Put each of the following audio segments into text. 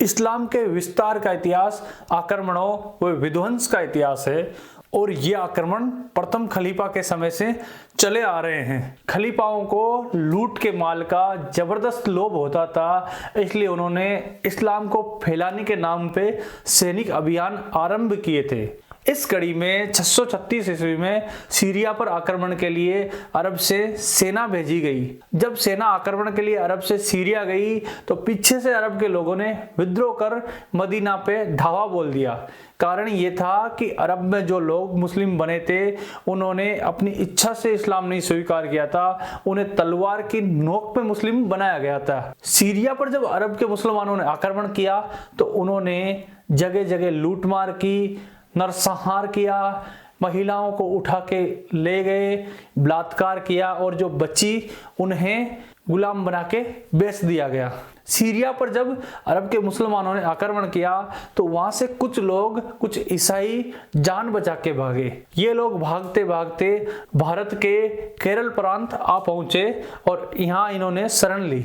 इस्लाम के विस्तार का इतिहास आक्रमणों व विध्वंस का इतिहास है और ये आक्रमण प्रथम खलीफा के समय से चले आ रहे हैं। खलीफाओं को लूट के माल का जबरदस्त लोभ होता था, इसलिए उन्होंने इस्लाम को फैलाने के नाम पे सैनिक अभियान आरंभ किए थे। इस कड़ी में 636 ईस्वी में सीरिया पर आक्रमण के लिए अरब से सेना भेजी गई। जब सेना आक्रमण के लिए अरब से सीरिया गई तो पीछे से अरब के लोगों ने विद्रोह कर मदीना पे धावा बोल दिया। कारण ये था कि अरब में जो लोग मुस्लिम बने थे उन्होंने अपनी इच्छा से इस्लाम नहीं स्वीकार किया था, उन्हें तलवार की नोक पे मुस्लिम बनाया गया था। सीरिया पर जब अरब के मुसलमानों ने आक्रमण किया तो उन्होंने जगह जगह लूटमार की, नरसंहार किया, महिलाओं को उठा के ले गए, बलात्कार किया और जो बची उन्हें गुलाम बना के बेच दिया गया। सीरिया पर जब अरब के मुसलमानों ने आक्रमण किया तो वहां से कुछ लोग, कुछ ईसाई जान बचा के भागे। ये लोग भागते भागते भारत के केरल प्रांत आ पहुंचे और यहाँ इन्होंने शरण ली।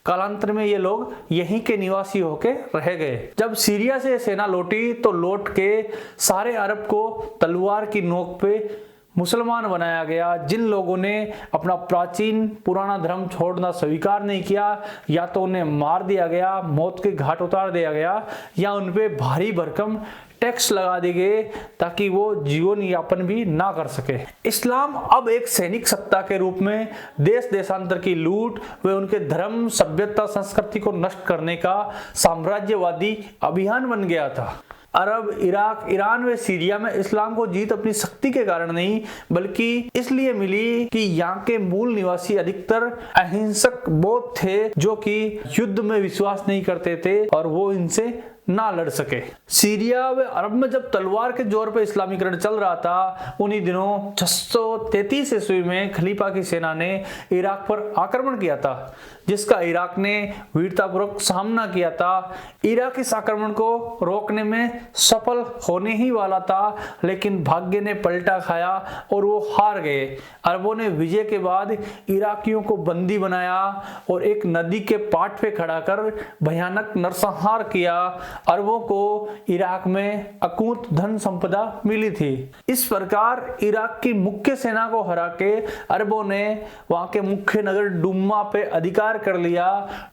कालांतर में ये लोग यहीं के निवासी होके रह गए। जब सीरिया से सेना लौटी तो लौट के सारे अरब को तलवार की नोक पे मुसलमान बनाया गया। जिन लोगों ने अपना प्राचीन पुराना धर्म छोड़ना स्वीकार नहीं किया, या तो उन्हें मार दिया गया, मौत के घाट उतार दिया गया, या उन पे भारी भरकम टैक्स लगा दिए गए ताकि वो जीवन यापन भी ना कर सके। इस्लाम अब एक सैनिक सत्ता के रूप में देश देशांतर की लूट व उनके धर्म, सभ्यता, संस्कृति को नष्ट करने का साम्राज्यवादी अभियान बन गया था। अरब, इराक, ईरान व सीरिया में इस्लाम को जीत अपनी शक्ति के कारण नहीं बल्कि इसलिए मिली कि यहाँ के मूल निवासी अधिकतर अहिंसक बौद्ध थे जो कि युद्ध में विश्वास नहीं करते थे और वो इनसे ना लड़ सके। सीरिया व अरब में जब तलवार के जोर पर इस्लामीकरण चल रहा था, उन्हीं दिनों 633 ईस्वी में खलीफा की सेना ने इराक पर आक्रमण किया था, जिसका इराक ने वीरतापूर्वक सामना किया था। इराक इस आक्रमण को रोकने में सफल होने ही वाला था, लेकिन भाग्य ने पलटा खाया और वो हार गए। अरबों ने विजय के बाद इराकियों को बंदी बनाया और एक नदी के पाट पे खड़ा कर भयानक नरसंहार किया। अरबों को इराक में अकूत धन संपदा मिली थी। इस प्रकार इराक की मुख्य सेना को हरा के अरबों ने वहां के मुख्य नगर डुम्मा पे अधिकार कर लिया।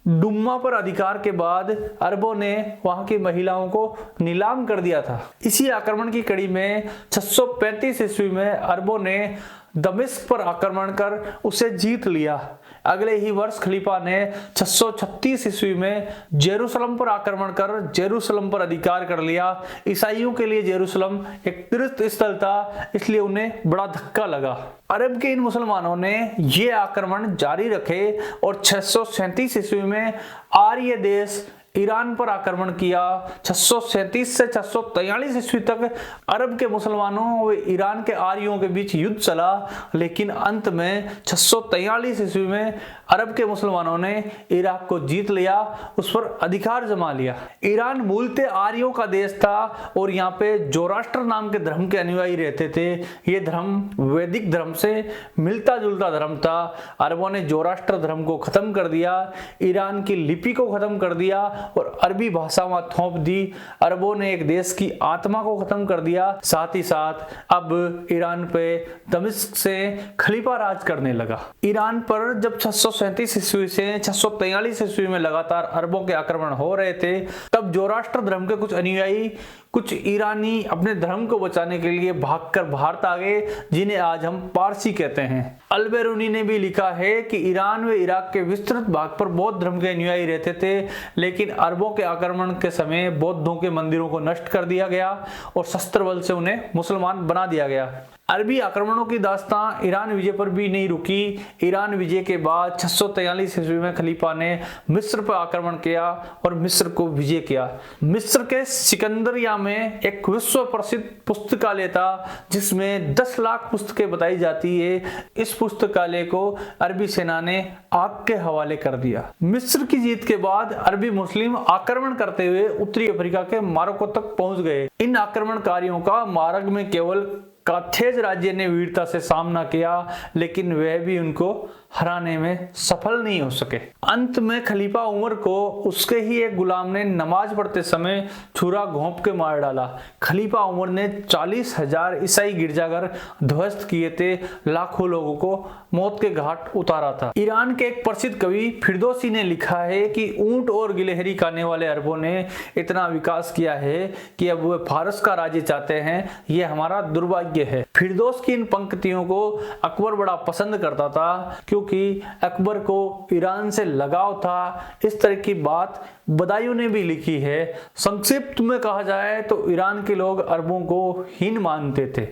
डुम्मा पर अधिकार के बाद अरबों ने वहां की महिलाओं को नीलाम कर दिया था। इसी आक्रमण की कड़ी में 635 ईस्वी में अरबों ने दमिश्क पर आक्रमण कर उसे जीत लिया। अगले ही वर्ष खलीफा ने 636 ईस्वी में जेरूसलम पर आक्रमण कर जेरूसलम पर अधिकार कर लिया। ईसाइयों के लिए जेरूसलम एक तीर्थ स्थल था, इसलिए उन्हें बड़ा धक्का लगा। अरब के इन मुसलमानों ने ये आक्रमण जारी रखे और 637 ईस्वी में आर्य देश ईरान पर आक्रमण किया। 637 से 643 ईस्वी तक अरब के मुसलमानों व ईरान के आर्यों के बीच युद्ध चला, लेकिन अंत में 643 ईस्वी में अरब के मुसलमानों ने इराक को जीत लिया, उस पर अधिकार जमा लिया। ईरान मूलतः आर्यों का देश था और यहाँ पे जोराष्ट्र नाम के धर्म के अनुयायी रहते थे। ये धर्म वैदिक धर्म से मिलता जुलता धर्म था। अरबों ने जोराष्ट्र धर्म को खत्म कर दिया, ईरान की लिपि को खत्म कर दिया और अरबी भाषा में थोप दी। अरबों ने एक देश की आत्मा को खत्म कर दिया। साथ ही साथ अब ईरान पे दमिश्क से खलीफा राज करने लगा। ईरान पर जब 637 ईस्वी से 643 ईस्वी में लगातार अरबों के आक्रमण हो रहे थे, तब जोराष्ट्र धर्म के कुछ अनुयायी, कुछ ईरानी अपने धर्म को बचाने के लिए भागकर भारत आ गए, जिन्हें आज हम पारसी कहते हैं। अल-बेरूनी ने भी लिखा है कि ईरान व इराक के विस्तृत भाग पर बौद्ध धर्म के अनुयायी रहते थे, लेकिन अरबों के आक्रमण के समय बौद्धों के मंदिरों को नष्ट कर दिया गया और शस्त्र बल से उन्हें मुसलमान बना दिया गया। अरबी आक्रमणों की दास्तां ईरान विजय पर भी नहीं रुकी। ईरान विजय के बाद 643 ईस्वी में खलीफा ने मिस्र पर आक्रमण किया और मिस्र को विजय किया। मिस्र के सिकंदरिया में एक विश्व प्रसिद्ध पुस्तकालय था जिसमें 10 लाख पुस्तकें बताई जाती है। इस पुस्तकालय को अरबी सेना ने आग के हवाले कर दिया। मिस्र की जीत के बाद अरबी मुस्लिम आक्रमण करते हुए उत्तरी अफ्रीका के मार्को तक पहुंच गए। इन आक्रमणकारियों का मार्ग में केवल कार्थेज राज्य ने वीरता से सामना किया, लेकिन वह भी उनको हराने में सफल नहीं हो सके। अंत में खलीफा उमर को उसके ही एक गुलाम ने नमाज पढ़ते समय छुरा घोंप के मार डाला। खलीफा उमर ने 40,000 ईसाई गिरजाघर ध्वस्त किए थे, लाखों लोगों को मौत के घाट उतारा था। ईरान के एक प्रसिद्ध कवि फिरदौसी ने लिखा है कि ऊंट और गिलहरी खाने वाले अरबों ने इतना विकास किया है कि अब वे फारस का राज्य चाहते हैं, यह हमारा दुर्भाग्य है। फिरदौस की इन पंक्तियों को अकबर बड़ा पसंद करता था, क्योंकि अकबर को ईरान से लगाव था। इस तरह की बात बदायूं ने भी लिखी है। संक्षिप्त में कहा जाए तो ईरान के लोग अरबों को हीन मानते थे।